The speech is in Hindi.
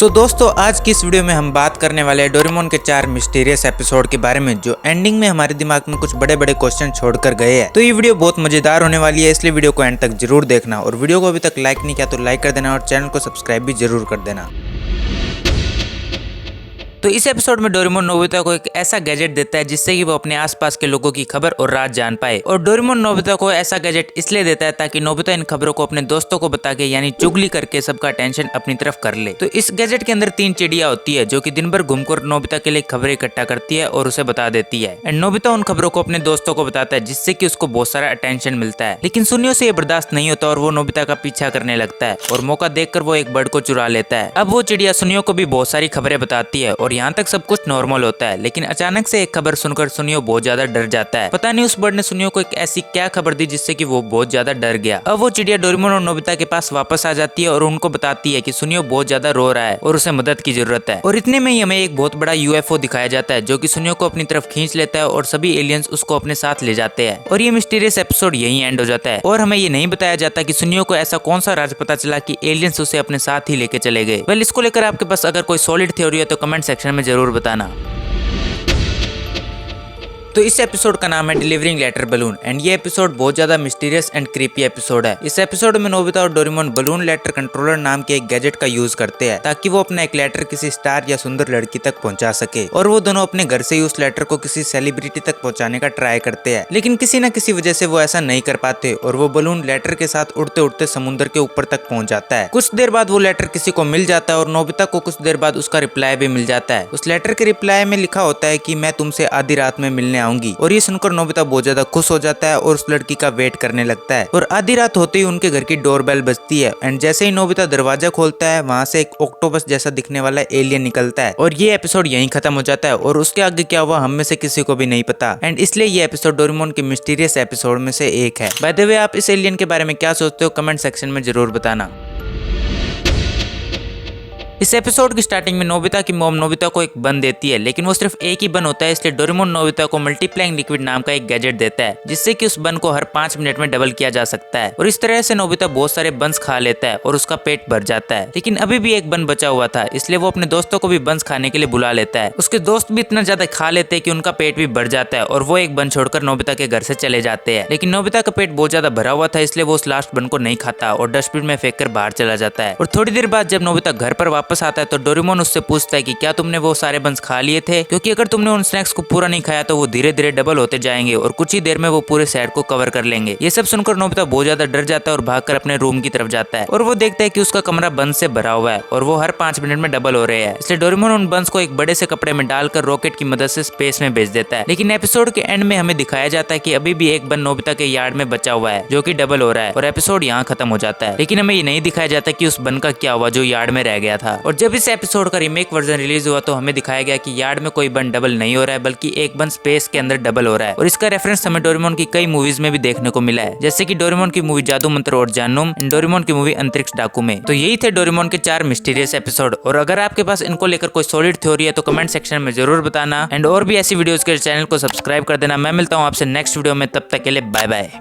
दोस्तों आज की इस वीडियो में हम बात करने वाले हैं डोरेमोन के 4 मिस्टीरियस एपिसोड के बारे में जो एंडिंग में हमारे दिमाग में कुछ बड़े बड़े क्वेश्चन छोड़कर गए हैं। तो ये वीडियो बहुत मजेदार होने वाली है, इसलिए वीडियो को एंड तक जरूर देखना और वीडियो को अभी तक लाइक नहीं किया तो लाइक कर देना और चैनल को सब्सक्राइब भी जरूर कर देना। तो इस एपिसोड में डोरेमोन नोबिता को एक ऐसा गैजेट देता है जिससे कि वो अपने आसपास के लोगों की खबर और राज जान पाए। और डोरेमोन नोबिता को ऐसा गैजेट इसलिए देता है ताकि नोबिता इन खबरों को अपने दोस्तों को बता के यानी चुगली करके सबका अटेंशन अपनी तरफ कर ले। तो इस गैजेट के अंदर 3 चिड़िया होती है जो कि दिन भर घूमकर नोबिता के लिए खबरें इकट्ठा करती है और उसे बता देती है। एंड नोबिता उन खबरों को अपने दोस्तों को बताता है जिससे कि उसको बहुत सारा अटेंशन मिलता है। लेकिन सुनियो से ये बर्दाश्त नहीं होता और वो नोबिता का पीछा करने लगता है और मौका देखकर वो एक बर्ड को चुरा लेता है। अब वो चिड़िया सुनियो को भी बहुत सारी खबरें बताती है और यहाँ तक सब कुछ नॉर्मल होता है। लेकिन अचानक से एक खबर सुनकर सुनियो बहुत ज्यादा डर जाता है। पता नहीं उस बर्ड ने सुनियो को एक ऐसी क्या खबर दी जिससे कि वो बहुत ज्यादा डर गया। अब वो चिड़िया डोरेमोन और नोबिता के पास वापस आ जाती है और उनको बताती है कि सुनियो बहुत ज्यादा रो रहा है और उसे मदद की जरूरत है। और इतने में ही हमें एक बहुत बड़ा यूएफओ दिखाया जाता है जो कि सुनियो को अपनी तरफ खींच लेता है और सभी एलियंस उसको अपने साथ ले जाते हैं। और ये मिस्टीरियस एपिसोड यहीं एंड हो जाता है और हमें ये नहीं बताया जाता कि सुनियो को ऐसा कौन सा राज पता चला कि एलियंस उसे अपने साथ ही लेके चले गए। वेल इसको लेकर आपके पास अगर कोई सॉलिड थ्योरी है तो कमेंट सेक्शन में जरूर बताना। तो इस एपिसोड का नाम है डिलीवरिंग लेटर बलून एंड ये एपिसोड बहुत ज्यादा मिस्टीरियस एंड क्रीपी एपिसोड है। इस एपिसोड में नोबिता और डोरेमोन बलून लेटर कंट्रोलर नाम के एक गैजेट का यूज करते हैं ताकि वो अपना एक लेटर किसी स्टार या सुंदर लड़की तक पहुंचा सके। और वो दोनों अपने घर से ही उस लेटर को किसी सेलिब्रिटी तक पहुंचाने का ट्राई करते हैं, लेकिन किसी न किसी वजह से वो ऐसा नहीं कर पाते और वो बलून लेटर के साथ उड़ते उड़ते समुद्र के ऊपर तक पहुंच जाता है। कुछ देर बाद वो लेटर किसी को मिल जाता है और नोबिता को कुछ देर बाद उसका रिप्लाई भी मिल जाता है। उस लेटर के रिप्लाई में लिखा होता है कि मैं तुमसे आधी रात में मिलने आऊंगी। और ये सुनकर नोबिता बहुत ज्यादा खुश हो जाता है और उस लड़की का वेट करने लगता है। और आधी रात होते ही उनके घर की डोरबेल बजती है एंड जैसे ही नोबिता दरवाजा खोलता है वहां से एक ऑक्टोपस जैसा दिखने वाला एलियन निकलता है। और ये एपिसोड यहीं खत्म हो जाता है और उसके आगे क्या हुआ हम में से किसी को भी नहीं पता। एंड इसलिए ये एपिसोड डोरेमोन के मिस्टीरियस एपिसोड में से एक है। बाय द वे आप इस एलियन के बारे में क्या सोचते हो कमेंट सेक्शन में जरूर बताना। इस एपिसोड की स्टार्टिंग में नोबिता की मॉम नोबिता को एक बन देती है, लेकिन वो सिर्फ एक ही बन होता है, इसलिए डोरेमोन नोबिता को मल्टीप्लाइंग लिक्विड नाम का एक गैजेट देता है जिससे कि उस बन को हर 5 मिनट में डबल किया जा सकता है। और इस तरह से नोबिता बहुत सारे बंस खा लेता है और उसका पेट भर जाता है। लेकिन अभी भी एक बन बचा हुआ था, इसलिए वो अपने दोस्तों को भी बंस खाने के लिए बुला लेता है। उसके दोस्त भी इतना ज्यादा खा लेते हैं कि उनका पेट भी भर जाता है और वो एक बन छोड़कर नोबिता के घर से चले जाते हैं। लेकिन नोबिता का पेट बहुत ज्यादा भरा हुआ था, इसलिए वो उस लास्ट बन को नहीं खाता और डस्टबिन में फेंक कर बाहर चला जाता है। और थोड़ी देर बाद जब नोबिता घर पर वापस आता है तो डोरेमोन उससे पूछता है कि क्या तुमने वो सारे बंस खा लिए थे, क्योंकि अगर तुमने उन स्नैक्स को पूरा नहीं खाया तो वो धीरे धीरे डबल होते जाएंगे और कुछ ही देर में वो पूरे सेट को कवर कर लेंगे। ये सब सुनकर नोबिता बहुत ज्यादा डर जाता है और भागकर अपने रूम की तरफ जाता है और वो देखता है कि उसका कमरा बंस से भरा हुआ है और वो हर 5 मिनट में डबल हो रहे हैं। इसलिए डोरेमोन उन बंस को एक बड़े से कपड़े में डालकर रॉकेट की मदद से स्पेस में भेज देता है। लेकिन एपिसोड के एंड में हमें दिखाया जाता है कि अभी भी एक बन नोबिता के यार्ड में बचा हुआ है जो कि डबल हो रहा है और एपिसोड यहाँ खत्म हो जाता है। लेकिन हमें ये नहीं दिखाया जाता कि उस बन का क्या हुआ जो यार्ड में रह गया था। और जब इस एपिसोड का रीमेक वर्जन रिलीज हुआ तो हमें दिखाया गया कि यार्ड में कोई बन डबल नहीं हो रहा है बल्कि एक बन स्पेस के अंदर डबल हो रहा है। और इसका रेफरेंस हमें डोरेमोन की कई मूवीज में भी देखने को मिला है, जैसे कि डोरेमोन की मूवी जादू मंत्र और जानूम, डोरेमोन की मूवी अंतरिक्ष डाकू में। तो यही थे डोरेमोन के 4 मिस्टीरियस एपिसोड। और अगर आपके पास इनको लेकर कोई सॉलिड थ्योरी है तो कमेंट सेक्शन में जरूर बताना एंड और भी ऐसी वीडियोस के चैनल को सब्सक्राइब कर देना। मैं मिलता हूँ आपसे नेक्स्ट वीडियो में, तब तक के लिए बाय बाय।